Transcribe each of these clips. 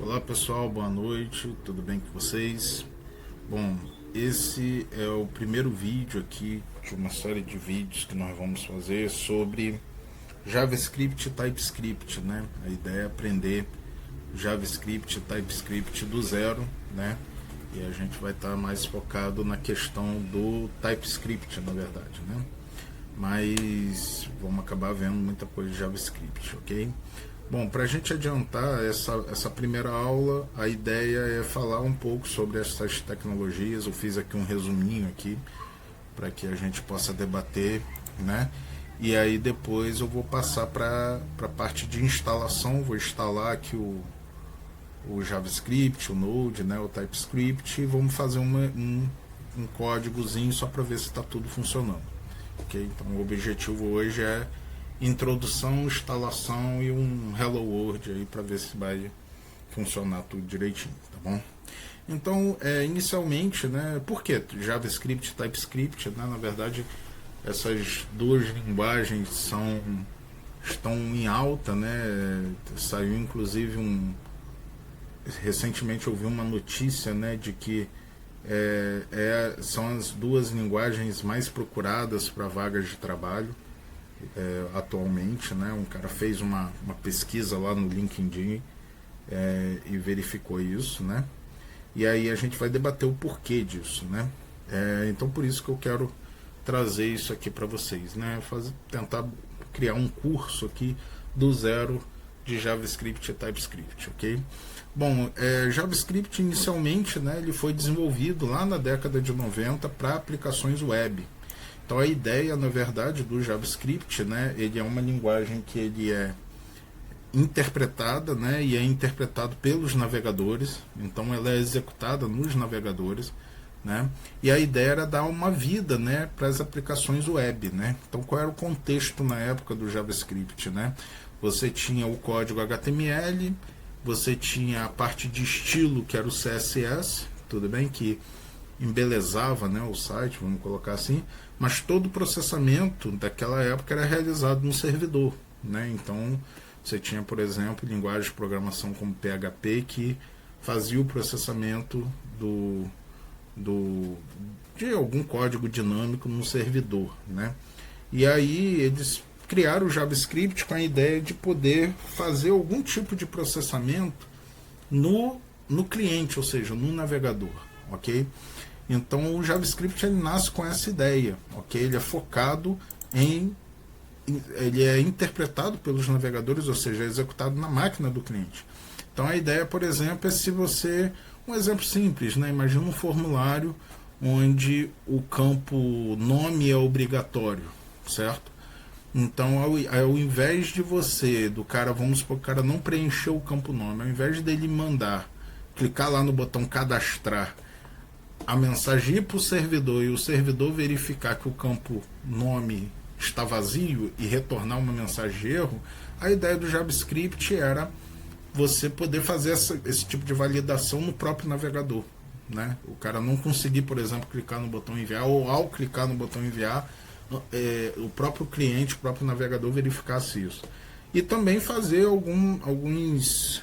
Olá pessoal, boa noite, tudo bem com vocês? Bom, esse é o primeiro vídeo aqui de uma série de vídeos que nós vamos fazer sobre JavaScript e TypeScript, né? A ideia é aprender JavaScript e TypeScript do zero, né? E a gente vai estar mais focado na questão do TypeScript, na verdade, né? Mas vamos acabar vendo muita coisa de JavaScript, ok? Bom, para a gente adiantar essa primeira aula, a ideia é falar um pouco sobre essas tecnologias. Eu fiz aqui um resuminho aqui para que a gente possa debater, né? E aí depois eu vou passar para a parte de instalação. Vou instalar aqui o JavaScript, o Node, né, o TypeScript, e vamos fazer um códigozinho só para ver se está tudo funcionando. Okay? Então o objetivo hoje é introdução, instalação e um Hello World aí para ver se vai funcionar tudo direitinho, tá bom? Então, inicialmente, né, por que JavaScript e TypeScript? Né, na verdade, essas duas linguagens estão em alta, né? Saiu inclusive recentemente eu vi uma notícia, né, de que são as duas linguagens mais procuradas para vagas de trabalho. Atualmente, né? Um cara fez uma pesquisa lá no LinkedIn e verificou isso, né? E aí a gente vai debater o porquê disso, né? Então por isso que eu quero trazer isso aqui para vocês, né? Tentar criar um curso aqui do zero de JavaScript e TypeScript, ok? Bom, JavaScript inicialmente, né, ele foi desenvolvido lá na década de 90 para aplicações web. Então a ideia, na verdade, do JavaScript, né, ele é uma linguagem que ele é interpretada, né, e é interpretado pelos navegadores. Então ela é executada nos navegadores, né, e a ideia era dar uma vida, né, para as aplicações web, né. Então qual era o contexto na época do JavaScript, né? Você tinha o código HTML, você tinha a parte de estilo, que era o CSS, tudo bem, que embelezava, né, o site, vamos colocar assim, mas todo o processamento daquela época era realizado no servidor, né? Então você tinha, por exemplo, linguagem de programação como PHP que fazia o processamento de algum código dinâmico no servidor, né? E aí eles criaram o JavaScript com a ideia de poder fazer algum tipo de processamento no cliente, ou seja, no navegador, ok? Então o JavaScript ele nasce com essa ideia, ok? Ele é focado ele é interpretado pelos navegadores, ou seja, é executado na máquina do cliente. Então a ideia, por exemplo, é se você, um exemplo simples, né? Imagina um formulário onde o campo nome é obrigatório, certo? Então ao invés de do cara, vamos supor que o cara não preencheu o campo nome, ao invés dele mandar, clicar lá no botão cadastrar, a mensagem ir para o servidor e o servidor verificar que o campo nome está vazio e retornar uma mensagem de erro, a ideia do JavaScript era você poder fazer esse tipo de validação no próprio navegador, né? O cara não conseguir, por exemplo, clicar no botão enviar, ou ao clicar no botão enviar, o próprio cliente, o próprio navegador verificasse isso. E também fazer alguns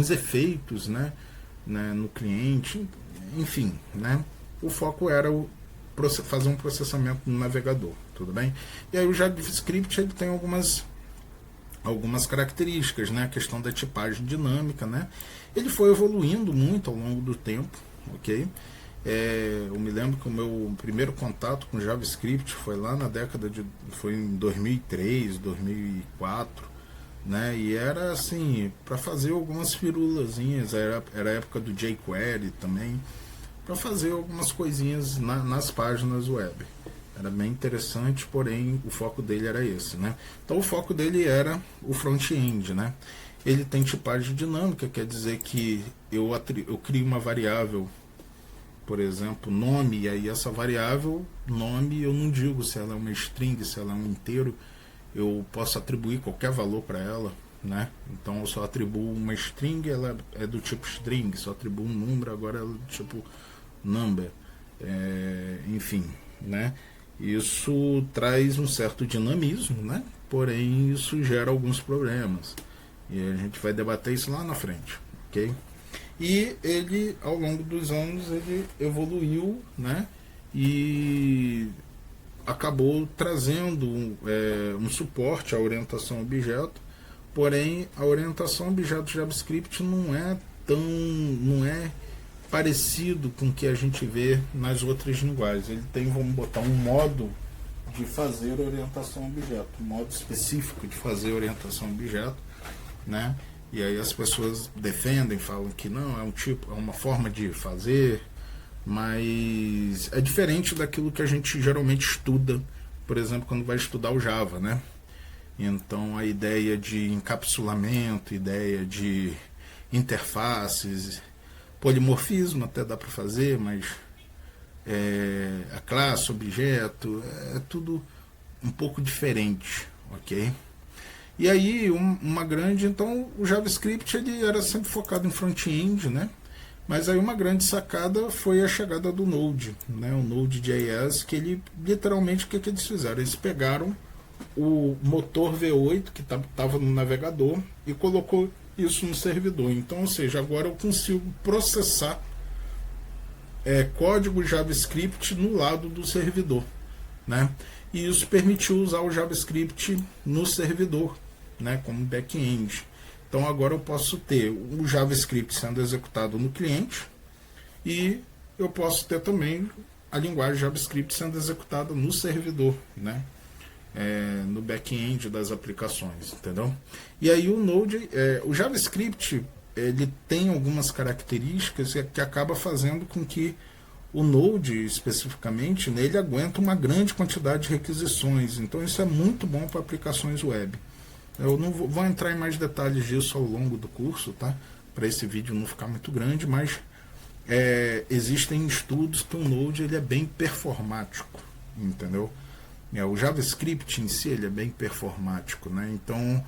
efeitos, né, no cliente, enfim, né? O foco era fazer um processamento no navegador, tudo bem? E aí o JavaScript ele tem algumas características, né? A questão da tipagem dinâmica, né? Ele foi evoluindo muito ao longo do tempo, ok? Eu me lembro que o meu primeiro contato com JavaScript foi lá na foi em 2003, 2004, né? E era assim, para fazer algumas firulazinhas, era a época do jQuery também, para fazer algumas coisinhas nas páginas web. Era bem interessante, porém o foco dele era esse, né? Então o foco dele era o front-end, né? Ele tem tipagem dinâmica, quer dizer que eu crio uma variável, por exemplo, nome, e aí essa variável, nome, eu não digo se ela é uma string, se ela é um inteiro, eu posso atribuir qualquer valor para ela, né? Então eu só atribuo uma string, ela é do tipo string, só atribuo um número, agora ela é do tipo number, enfim, né? Isso traz um certo dinamismo, né? Porém isso gera alguns problemas. E a gente vai debater isso lá na frente, ok? E ele, ao longo dos anos, ele evoluiu, né? E acabou trazendo um suporte à orientação a objeto, porém a orientação a objeto JavaScript não é parecido com o que a gente vê nas outras linguagens. Ele tem, vamos botar, um modo de fazer orientação a objeto, um modo específico de fazer orientação a objeto, né? E aí as pessoas defendem, falam que não, é uma forma de fazer, mas é diferente daquilo que a gente geralmente estuda, por exemplo, quando vai estudar o Java, né? Então a ideia de encapsulamento, ideia de interfaces, polimorfismo até dá para fazer, mas a classe, objeto, é tudo um pouco diferente, ok? E aí, então o JavaScript ele era sempre focado em front-end, né? Mas aí uma grande sacada foi a chegada do Node, né? O Node.js, que ele, literalmente, o que eles fizeram? Eles pegaram o motor V8, que estava no navegador, e colocou isso no servidor. Então, ou seja, agora eu consigo processar código JavaScript no lado do servidor, né? E isso permitiu usar o JavaScript no servidor, né, como back-end. Então agora eu posso ter o JavaScript sendo executado no cliente e eu posso ter também a linguagem JavaScript sendo executada no servidor, né, no back-end das aplicações, entendeu? E aí o Node, o JavaScript, ele tem algumas características que acaba fazendo com que o Node, especificamente, nele aguenta uma grande quantidade de requisições. Então isso é muito bom para aplicações web. Eu não vou entrar em mais detalhes disso ao longo do curso, tá? Para esse vídeo não ficar muito grande, mas existem estudos que o Node ele é bem performático, entendeu? O JavaScript em si ele é bem performático, né? Então,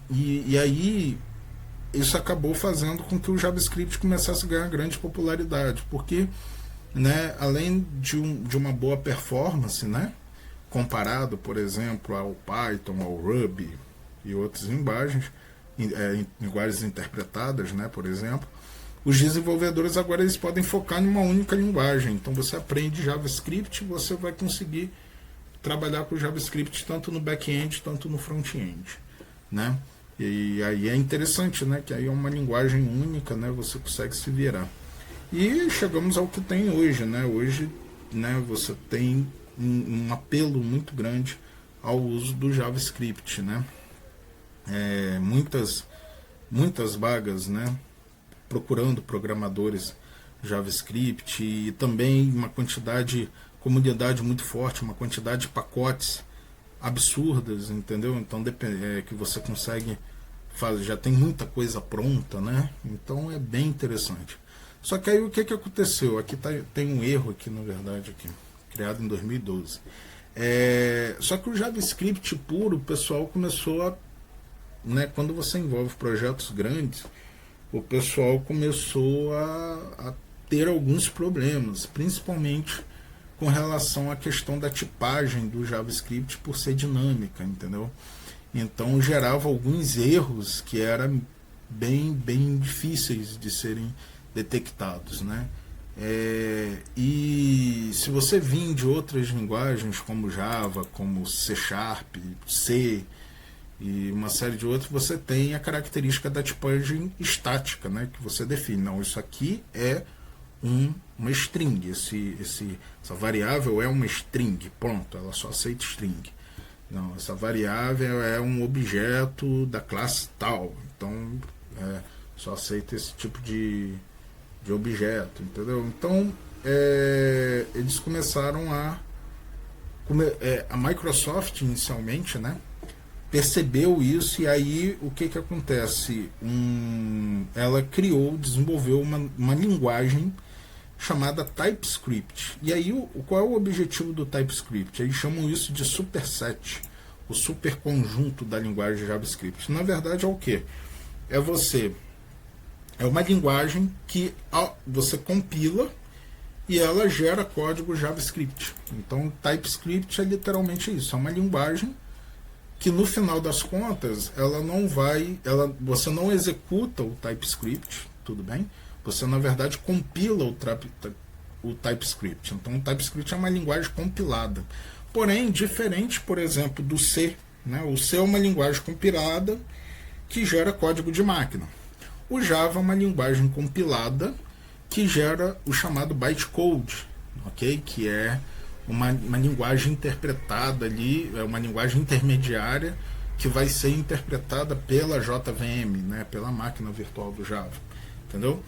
e aí isso acabou fazendo com que o JavaScript começasse a ganhar grande popularidade, porque, né, além de uma boa performance, né, comparado, por exemplo, ao Python, ao Ruby e outras linguagens, linguagens interpretadas, né, por exemplo, os desenvolvedores agora eles podem focar em uma única linguagem. Então você aprende JavaScript, você vai conseguir trabalhar com JavaScript tanto no back-end, tanto no front-end, né? E aí é interessante, né, que aí é uma linguagem única, né, você consegue se virar. E chegamos ao que tem hoje, né? Hoje, né, você tem um apelo muito grande ao uso do JavaScript, né? Muitas vagas, né, procurando programadores JavaScript e também uma comunidade muito forte, uma quantidade de pacotes absurdas, entendeu? Então que você consegue fazer, já tem muita coisa pronta, né? Então é bem interessante. Só que aí o que aconteceu? Aqui tem um erro aqui, na verdade, aqui, criado em 2012. Só que o JavaScript puro, o pessoal começou a, né, quando você envolve projetos grandes, o pessoal começou a ter alguns problemas, principalmente com relação à questão da tipagem do JavaScript por ser dinâmica, entendeu? Então gerava alguns erros que eram bem difíceis de serem detectados, né? E se você vir de outras linguagens como Java, como C#, C e uma série de outros, você tem a característica da tipagem estática, né? Que você define, não, isso aqui é uma string, essa variável é uma string, pronto, ela só aceita string. Não, essa variável é um objeto da classe tal, então só aceita esse tipo de objeto, entendeu? Então eles começaram a Microsoft inicialmente, né, percebeu isso, e aí o que acontece? Ela desenvolveu uma linguagem chamada TypeScript. E aí qual é o objetivo do TypeScript? Eles chamam isso de superset, o superconjunto da linguagem JavaScript. Na verdade é o quê? É uma linguagem que você compila e ela gera código JavaScript. Então TypeScript é literalmente isso, é uma linguagem que no final das contas você não executa o TypeScript, tudo bem? Você na verdade compila o TypeScript. Então o TypeScript é uma linguagem compilada. Porém, diferente, por exemplo, do C, né? O C é uma linguagem compilada que gera código de máquina. O Java é uma linguagem compilada que gera o chamado bytecode, ok? Que é uma linguagem interpretada ali, é uma linguagem intermediária que vai ser interpretada pela JVM, né? Pela máquina virtual do Java, entendeu?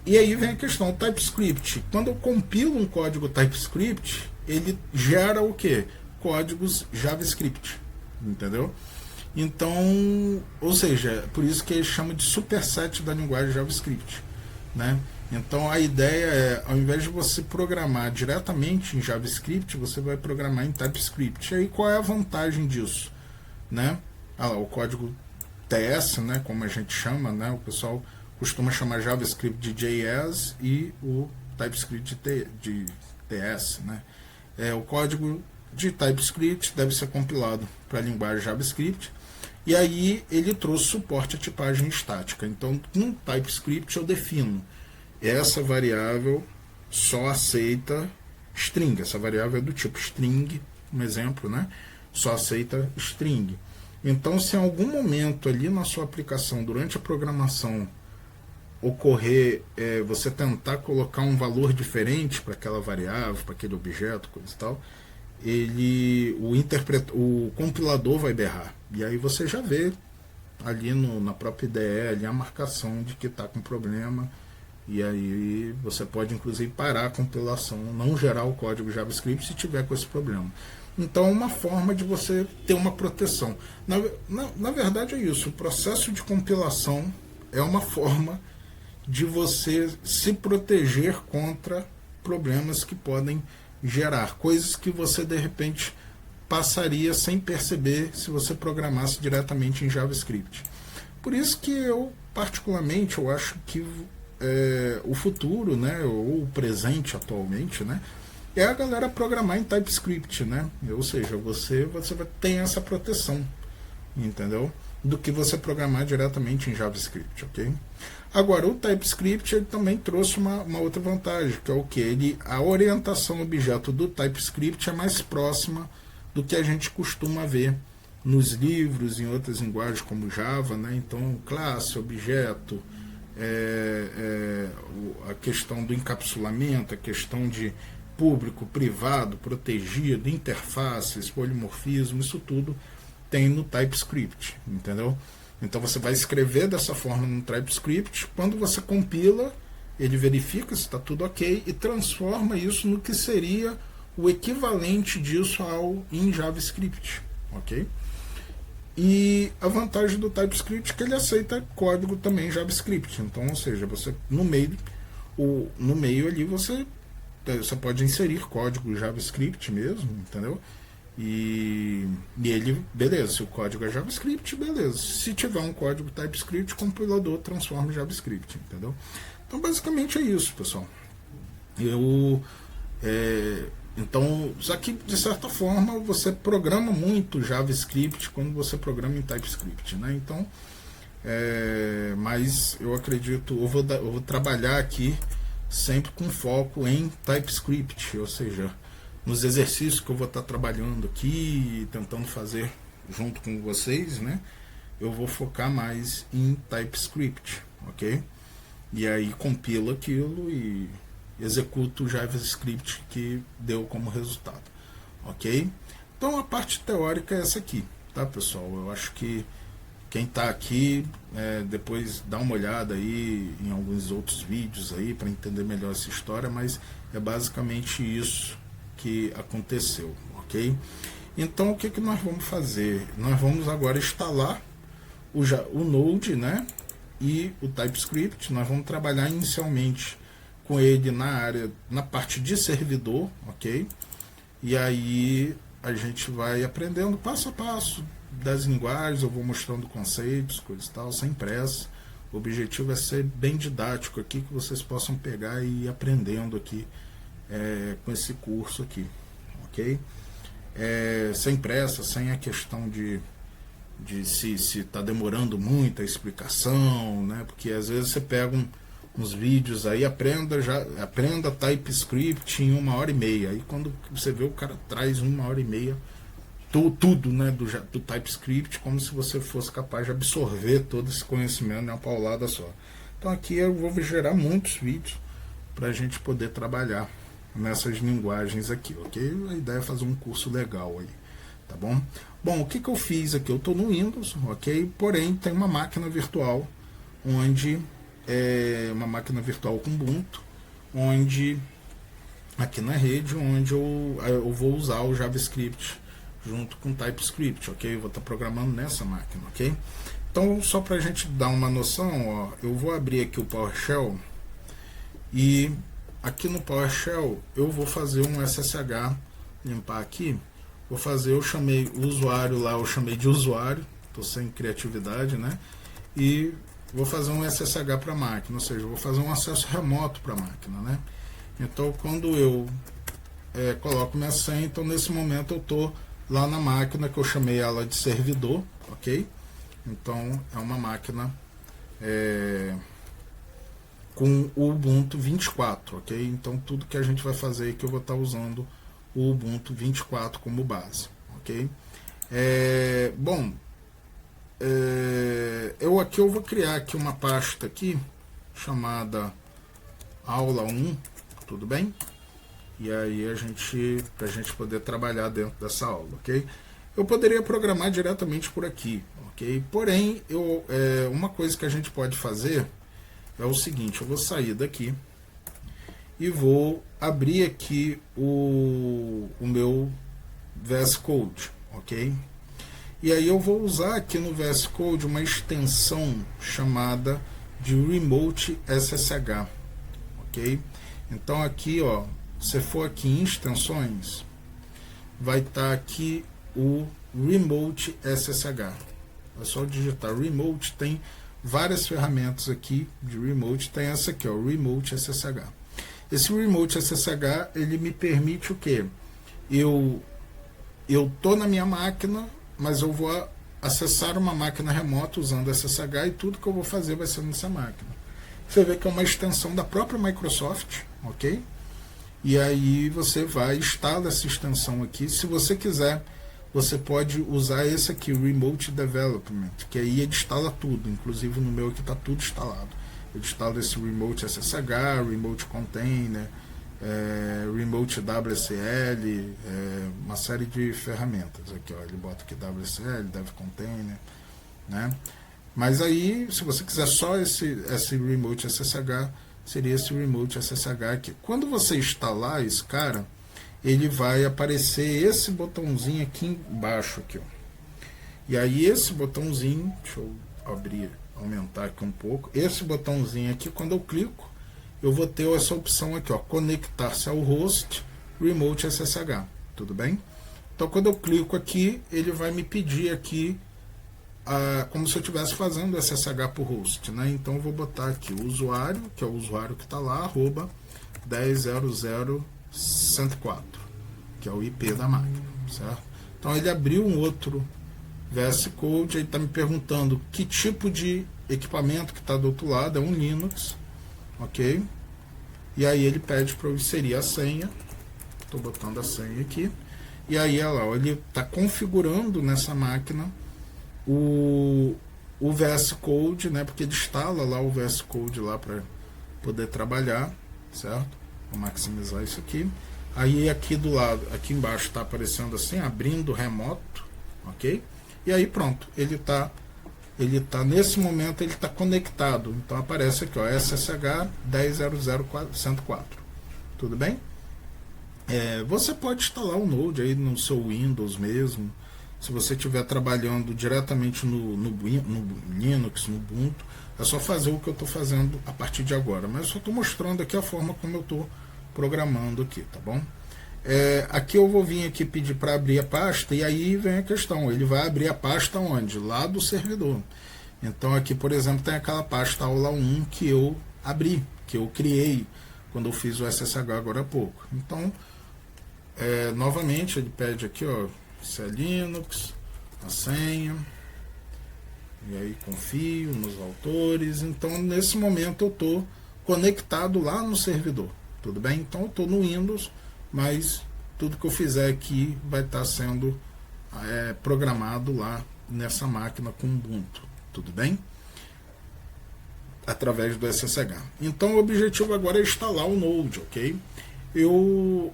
E aí vem a questão, o TypeScript. Quando eu compilo um código TypeScript, ele gera o quê? Códigos JavaScript, entendeu? Então, ou seja, por isso que ele chama de superset da linguagem JavaScript, né? Então a ideia é, ao invés de você programar diretamente em JavaScript, você vai programar em TypeScript. E aí qual é a vantagem disso, né? O código TS, né, como a gente chama, né? O pessoal costuma chamar JavaScript de JS e o TypeScript de TS, né? O código de TypeScript deve ser compilado para a linguagem JavaScript, e aí ele trouxe suporte à tipagem estática. Então, no TypeScript eu defino essa variável só aceita string, essa variável é do tipo string, um exemplo, né? Só aceita string. Então, se em algum momento ali na sua aplicação, durante a programação, ocorrer você tentar colocar um valor diferente para aquela variável, para aquele objeto, coisa e tal, o compilador vai berrar. E aí você já vê ali na própria IDE ali a marcação de que está com problema. E aí você pode inclusive parar a compilação, não gerar o código JavaScript se tiver com esse problema. Então é uma forma de você ter uma proteção. Na verdade é isso, o processo de compilação é uma forma de você se proteger contra problemas que podem gerar, coisas que você de repente passaria sem perceber se você programasse diretamente em JavaScript. Por isso que eu, particularmente, eu acho que o futuro, né, ou o presente atualmente, né, é a galera programar em TypeScript, né? Ou seja, você vai ter essa proteção, entendeu? Do que você programar diretamente em JavaScript, ok? Agora, o TypeScript ele também trouxe uma outra vantagem, que é o que? A orientação objeto do TypeScript é mais próxima do que a gente costuma ver nos livros, em outras linguagens como Java, né? Então, classe, objeto, a questão do encapsulamento, a questão de público, privado, protegido, interfaces, polimorfismo, isso tudo tem no TypeScript, entendeu? Então você vai escrever dessa forma no TypeScript, quando você compila, ele verifica se está tudo ok e transforma isso no que seria o equivalente disso em JavaScript, ok? E a vantagem do TypeScript é que ele aceita código também em JavaScript. Então, ou seja, você no meio ali você pode inserir código JavaScript mesmo, entendeu? E ele, beleza, se o código é JavaScript, beleza. Se tiver um código TypeScript, o compilador transforma em JavaScript, entendeu? Então, basicamente é isso, pessoal. Então, só que de certa forma você programa muito JavaScript quando você programa em TypeScript, né? Então, mas eu acredito, eu vou trabalhar aqui sempre com foco em TypeScript, ou seja, nos exercícios que eu vou estar trabalhando aqui, tentando fazer junto com vocês, né? Eu vou focar mais em TypeScript, ok? E aí compilo aquilo e executo o JavaScript que deu como resultado, ok? Então a parte teórica é essa aqui, tá, pessoal? Eu acho que quem está aqui, depois dá uma olhada aí em alguns outros vídeos aí para entender melhor essa história, mas é basicamente isso que aconteceu, ok? Então o que nós vamos fazer? Nós vamos agora instalar o Node, né? E o TypeScript. Nós vamos trabalhar inicialmente com ele na parte de servidor, ok? E aí a gente vai aprendendo passo a passo das linguagens, eu vou mostrando conceitos, coisas e tal, sem pressa. O objetivo é ser bem didático aqui, que vocês possam pegar e ir aprendendo aqui com esse curso aqui, ok? Sem pressa, sem a questão de de se está demorando muito a explicação, né? Porque às vezes você pega uns vídeos aí, aprenda TypeScript em 1h30. Aí quando você vê, o cara traz 1h30 tudo, né, do TypeScript, como se você fosse capaz de absorver todo esse conhecimento em uma paulada só. Então aqui eu vou gerar muitos vídeos para a gente poder trabalhar nessas linguagens aqui, ok? A ideia é fazer um curso legal aí, tá bom? Bom, o que eu fiz aqui? Eu estou no Windows, ok? Porém, tem uma máquina virtual, onde uma máquina virtual com Ubuntu, onde aqui na rede, onde eu vou usar o JavaScript junto com TypeScript, ok? Eu vou estar programando nessa máquina, ok? Então, só para a gente dar uma noção, ó, eu vou abrir aqui o PowerShell e aqui no PowerShell eu vou fazer um SSH, limpar aqui, vou fazer, eu chamei o usuário lá, eu chamei de usuário, estou sem criatividade, né? E vou fazer um SSH para a máquina, ou seja, vou fazer um acesso remoto para a máquina, né? Então, quando eu coloco minha senha, então nesse momento eu estou lá na máquina que eu chamei ela de servidor, ok? Então é uma máquina com o Ubuntu 24, ok? Então tudo que a gente vai fazer é que eu vou estar usando o Ubuntu 24 como base, ok? Bom, eu vou criar aqui uma pasta aqui chamada aula 1, tudo bem? E aí pra gente poder trabalhar dentro dessa aula, ok? Eu poderia programar diretamente por aqui, ok? Porém, uma coisa que a gente pode fazer é o seguinte, eu vou sair daqui e vou abrir aqui o meu VS Code, ok? E aí eu vou usar aqui no VS Code uma extensão chamada de Remote SSH, ok? Então aqui, ó, se for aqui em extensões, vai estar aqui o Remote SSH. É só digitar Remote, tem várias ferramentas aqui de Remote, tem essa aqui, ó, Remote SSH. Esse Remote SSH, ele me permite o quê? Eu tô na minha máquina, mas eu vou acessar uma máquina remota usando SSH e tudo que eu vou fazer vai ser nessa máquina. Você vê que é uma extensão da própria Microsoft, ok? E aí você vai instalar essa extensão aqui. Se você quiser, você pode usar esse aqui, Remote Development, que aí ele instala tudo, inclusive no meu aqui está tudo instalado. Eu instalo esse Remote SSH, Remote Container, Remote WSL, uma série de ferramentas aqui, ó. Ele bota aqui WSL, Dev Container, né? Mas aí, se você quiser só esse Remote SSH, seria esse Remote SSH aqui. Quando você instalar esse cara, ele vai aparecer esse botãozinho aqui embaixo, aqui, ó. E aí esse botãozinho, deixa eu aumentar aqui um pouco, esse botãozinho aqui, quando eu clico, eu vou ter essa opção aqui, ó, conectar-se ao host Remote SSH, tudo bem? Então quando eu clico aqui, ele vai me pedir aqui como se eu estivesse fazendo SSH por host, né? Então eu vou botar aqui o usuário, que é o usuário que está lá, @10.0.104, que é o IP da máquina, certo? Então ele abriu um outro VS Code, ele está me perguntando que tipo de equipamento que está do outro lado, é um Linux, ok? E aí ele pede para eu inserir a senha, estou botando a senha aqui, e aí olha lá, ele está configurando nessa máquina o VS Code, né, porque ele instala lá o VS Code lá para poder trabalhar, certo? Vou maximizar isso aqui. Aí aqui do lado, aqui embaixo está aparecendo assim, abrindo remoto, ok? E aí pronto, ele tá nesse momento ele está conectado, então aparece aqui, ó, SSH 10.0.104, tudo bem? Você pode instalar o Node aí no seu Windows mesmo. Se você estiver trabalhando diretamente no Linux, no Ubuntu, é só fazer o que eu estou fazendo a partir de agora. Mas eu só estou mostrando aqui a forma como eu estou programando aqui, tá bom? Aqui eu vou vir aqui pedir para abrir a pasta, e aí vem a questão, ele vai abrir a pasta onde? Lá do servidor. Então aqui, por exemplo, tem aquela pasta aula 1 que eu abri, que eu criei quando eu fiz o SSH agora há pouco. Então, novamente, ele pede aqui, ó, se é Linux, a senha, E aí confio nos autores. Então nesse momento eu estou conectado lá no servidor. Tudo bem? Então eu estou no Windows, mas tudo que eu fizer aqui vai estar sendo programado lá nessa máquina com Ubuntu. Tudo bem? Através do SSH. Então o objetivo agora é instalar o Node, ok?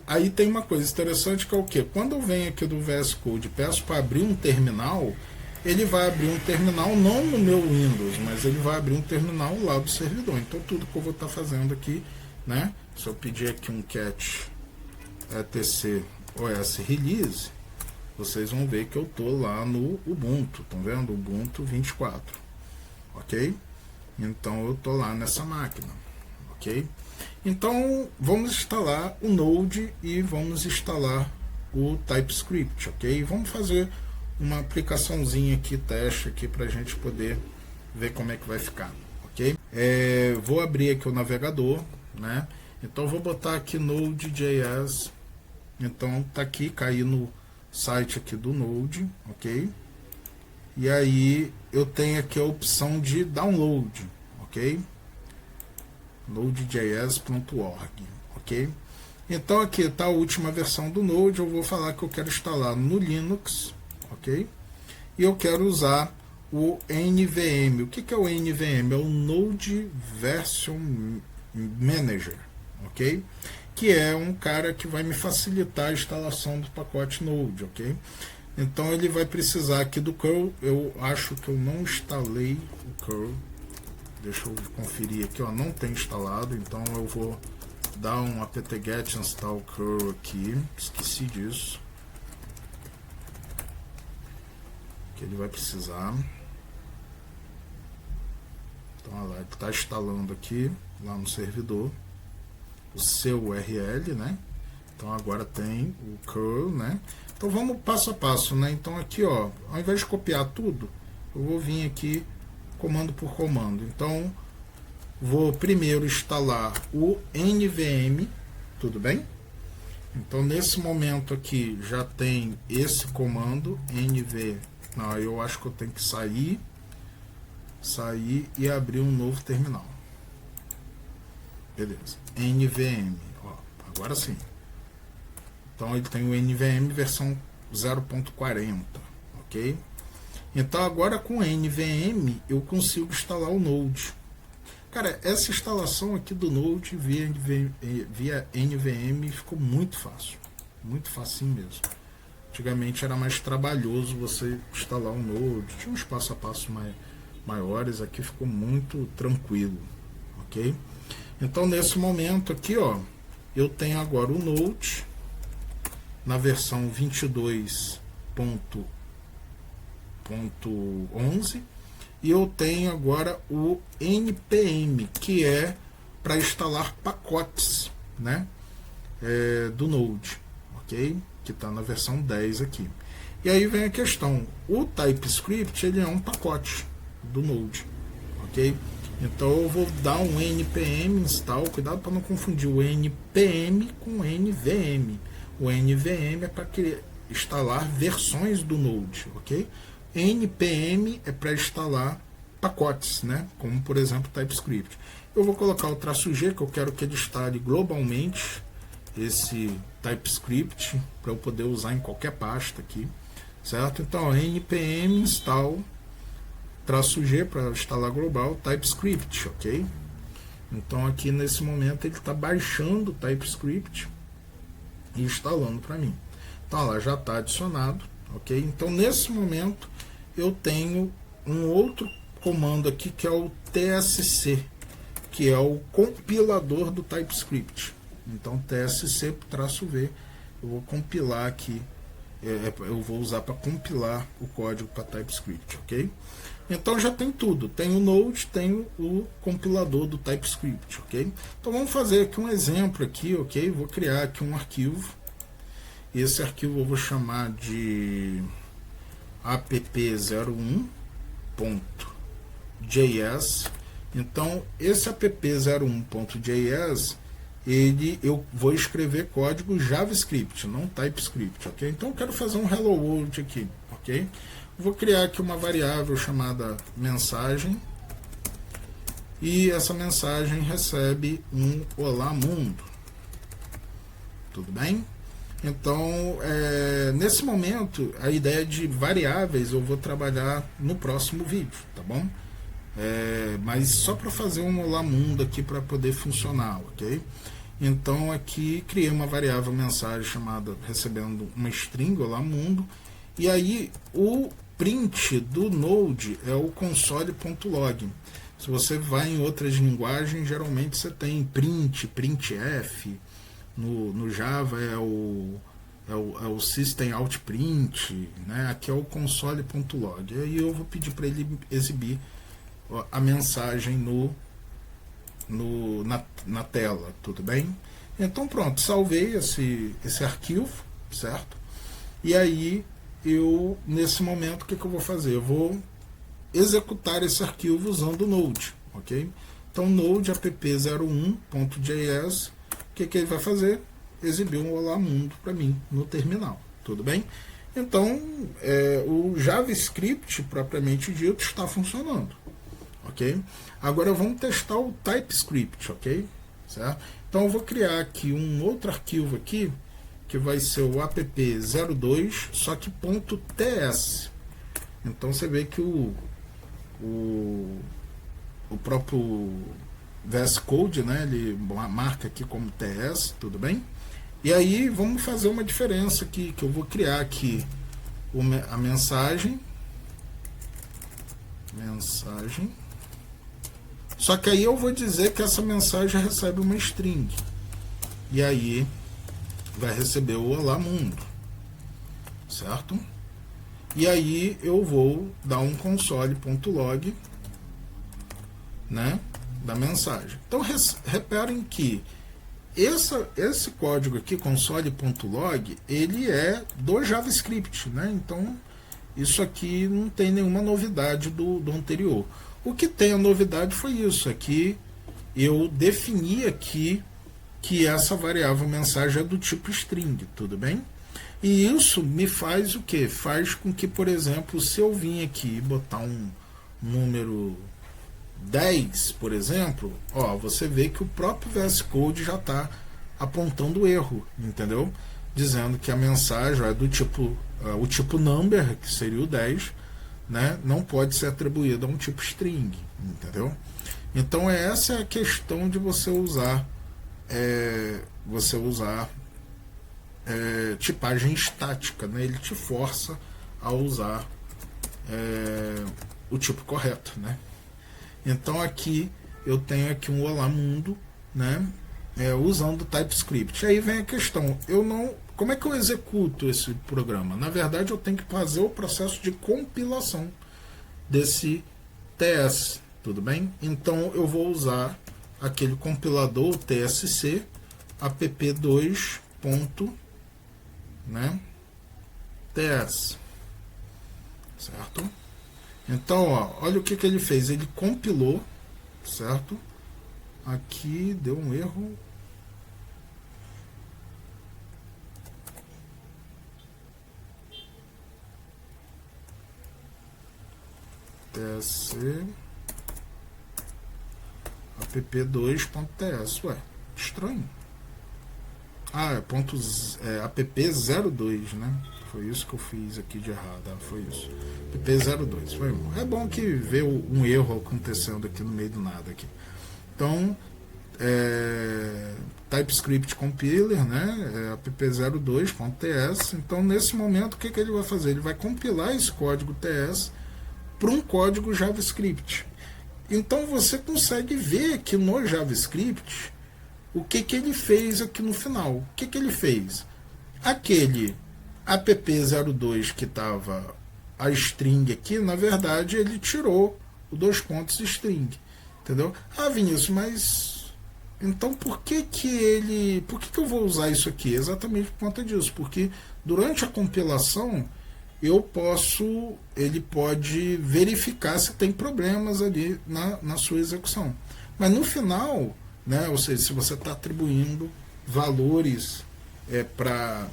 Aí tem uma coisa interessante que é o que? Quando eu venho aqui do VS Code e peço para abrir um terminal, ele vai abrir um terminal não no meu Windows, mas ele vai abrir um terminal lá do servidor. Então tudo que eu vou estar fazendo aqui, né? Se eu pedir aqui um cat etc os release, vocês vão ver que eu estou lá no Ubuntu, estão vendo? Ubuntu 24, ok? Então eu estou lá nessa máquina, ok? Então vamos instalar o Node e vamos instalar o TypeScript, ok? Vamos fazer uma aplicaçãozinha aqui, teste aqui, para a gente poder ver como é que vai ficar, ok? Vou abrir aqui o navegador, né? Então eu vou botar aqui Node.js. Então tá aqui, caí no site aqui do Node, ok? E aí eu tenho aqui a opção de download, ok? Node.js.org, ok? Então aqui está a última versão do Node. Eu vou falar que eu quero instalar no Linux, ok? E eu quero usar o NVM. O que é o NVM? É o Node Version Manager, ok? Que é um cara que vai me facilitar a instalação do pacote Node, ok? Então ele vai precisar aqui do curl. Eu acho que eu não instalei o curl. Deixa eu conferir aqui, ó, não tem instalado, então eu vou dar um apt-get install curl aqui, esqueci disso, que ele vai precisar. Então olha lá, ele está instalando aqui lá no servidor o seu URL, né? Então agora tem o curl, né? Então vamos passo a passo, né? Então aqui, ó, ao invés de copiar tudo, eu vou vir aqui comando por comando. Então vou primeiro instalar o NVM, tudo bem? Então nesse momento aqui já tem esse comando nv. Não, eu acho que eu tenho que sair e abrir um novo terminal. Beleza. NVM, ó, agora sim. Então ele tem o NVM versão 0.40, ok? Então agora com NVM eu consigo instalar o Node. Cara, essa instalação aqui do Node via NVM ficou muito fácil. Muito facinho mesmo. Antigamente era mais trabalhoso você instalar um Node. Tinha uns passo a passo maiores. Aqui ficou muito tranquilo. Ok? Então nesse momento aqui, ó, eu tenho agora o Node na versão 22.11 e eu tenho agora o npm, que é para instalar pacotes, né, do Node, ok? Que está na versão 10 aqui. E aí vem a questão, o TypeScript ele é um pacote do Node, ok? Então eu vou dar um npm install, cuidado para não confundir o npm com nvm. O NVM é para instalar versões do Node, ok? NPM é para instalar pacotes, né? Como por exemplo TypeScript. Eu vou colocar o traço G, que eu quero que ele instale globalmente esse TypeScript para eu poder usar em qualquer pasta aqui, certo? Então npm install traço G para instalar global TypeScript, ok? Então aqui nesse momento ele está baixando o TypeScript e instalando para mim. Então lá já está adicionado, ok? Então nesse momento eu tenho um outro comando aqui que é o tsc, que é o compilador do TypeScript. Então tsc-v eu vou compilar aqui, eu vou usar para compilar o código para TypeScript, ok? Então já tem tudo, tem o Node, tem o compilador do TypeScript, ok? Então vamos fazer aqui um exemplo aqui, ok? Vou criar aqui um arquivo. Esse arquivo eu vou chamar de app01.js. Então esse app01.js eu vou escrever código JavaScript, não TypeScript, ok? Então eu quero fazer um Hello World aqui, ok? Vou criar aqui uma variável chamada mensagem, e essa mensagem recebe um olá mundo. Tudo bem? Então, nesse momento, a ideia de variáveis eu vou trabalhar no próximo vídeo, tá bom? Mas só para fazer um olá mundo aqui para poder funcionar, ok? Então aqui criei uma variável mensagem chamada recebendo uma string olá mundo, e aí o print do Node é o console.log. Se você vai em outras linguagens, geralmente você tem print, printf. No Java é o system out print, né? Aqui é o console.log. E aí eu vou pedir para ele exibir a mensagem na tela, tudo bem? Então pronto, salvei esse arquivo, certo? E aí eu, nesse momento, o que eu vou fazer? Eu vou executar esse arquivo usando o Node, ok? Então Node app01.js, o que ele vai fazer? Exibir um olá mundo para mim no terminal, tudo bem? Então o JavaScript propriamente dito está funcionando, ok? Agora vamos testar o TypeScript, ok? Certo? Então eu vou criar aqui um outro arquivo aqui que vai ser o app02, só que .ts. Então você vê que o próprio VS Code, né, ele marca aqui como TS, tudo bem? E aí vamos fazer uma diferença aqui, que eu vou criar aqui a mensagem, só que aí eu vou dizer que essa mensagem recebe uma string, e aí vai receber o olá mundo, certo? E aí eu vou dar um console.log, né, da mensagem. Então reparem que esse código aqui, console.log, ele é do JavaScript, né? Então isso aqui não tem nenhuma novidade do anterior. O que tem a novidade foi isso aqui. Eu defini aqui que essa variável mensagem é do tipo string, tudo bem? E isso me faz o que? Faz com que, por exemplo, se eu vim aqui e botar um número 10, por exemplo, ó, você vê que o próprio VS Code já está apontando erro, entendeu? Dizendo que a mensagem é do tipo, o tipo number, que seria o 10, né, não pode ser atribuído a um tipo string, entendeu? Então essa é a questão de você usar tipagem estática, né? Ele te força a usar o tipo correto, né? Então aqui eu tenho aqui um olá mundo, né, usando TypeScript. Aí vem a questão, como é que eu executo esse programa? Na verdade eu tenho que fazer o processo de compilação desse TS, tudo bem? Então eu vou usar aquele compilador TSC app2. Né, TS, certo? Então, ó, olha o que ele fez. Ele compilou, certo? Aqui deu um erro. TSC app2.ts. Ué, estranho. app02, né? Foi isso que eu fiz aqui de errado. Foi isso. app02. Foi bom. É bom que vê um erro acontecendo aqui no meio do nada aqui. Então, TypeScript Compiler, né? app02.ts. Então, nesse momento, o que ele vai fazer? Ele vai compilar esse código TS para um código JavaScript. Então, você consegue ver que no JavaScript o que ele fez aqui no final. O que ele fez? Aquele app02 que estava a string aqui, na verdade ele tirou o dois pontos string, entendeu? Ah, Vinícius, mas então por que eu vou usar isso aqui? Exatamente por conta disso, porque durante a compilação ele pode verificar se tem problemas ali na sua execução, mas no final, né, ou seja, se você está atribuindo valores para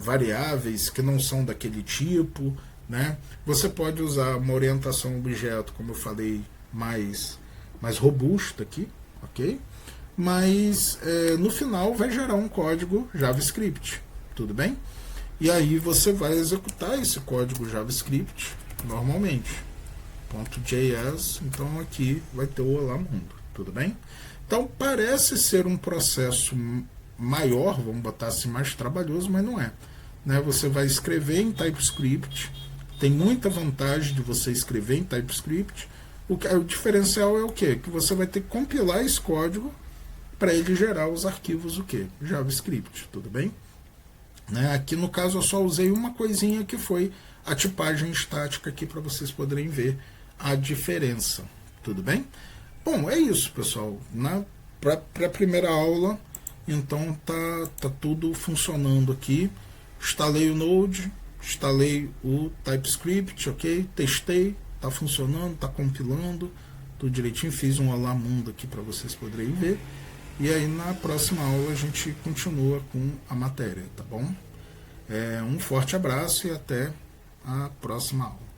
variáveis que não são daquele tipo, né? Você pode usar uma orientação objeto, como eu falei, mais robusta aqui, ok? Mas no final vai gerar um código JavaScript, tudo bem? E aí você vai executar esse código JavaScript normalmente. .js, então aqui vai ter o Olá Mundo, tudo bem? Então parece ser um processo maior, vamos botar assim, mais trabalhoso, mas não é. Né? Você vai escrever em TypeScript, tem muita vantagem de você escrever em TypeScript. O diferencial é o quê? Que você vai ter que compilar esse código para ele gerar os arquivos o quê? JavaScript, tudo bem? Né? Aqui no caso eu só usei uma coisinha que foi a tipagem estática aqui para vocês poderem ver a diferença, tudo bem? Bom, é isso, pessoal. Para a primeira aula, então tá tudo funcionando aqui. Instalei o Node, instalei o TypeScript, ok? Testei, tá funcionando, tá compilando, tudo direitinho. Fiz um Olá Mundo aqui para vocês poderem ver. E aí na próxima aula a gente continua com a matéria, tá bom? Um forte abraço e até a próxima aula.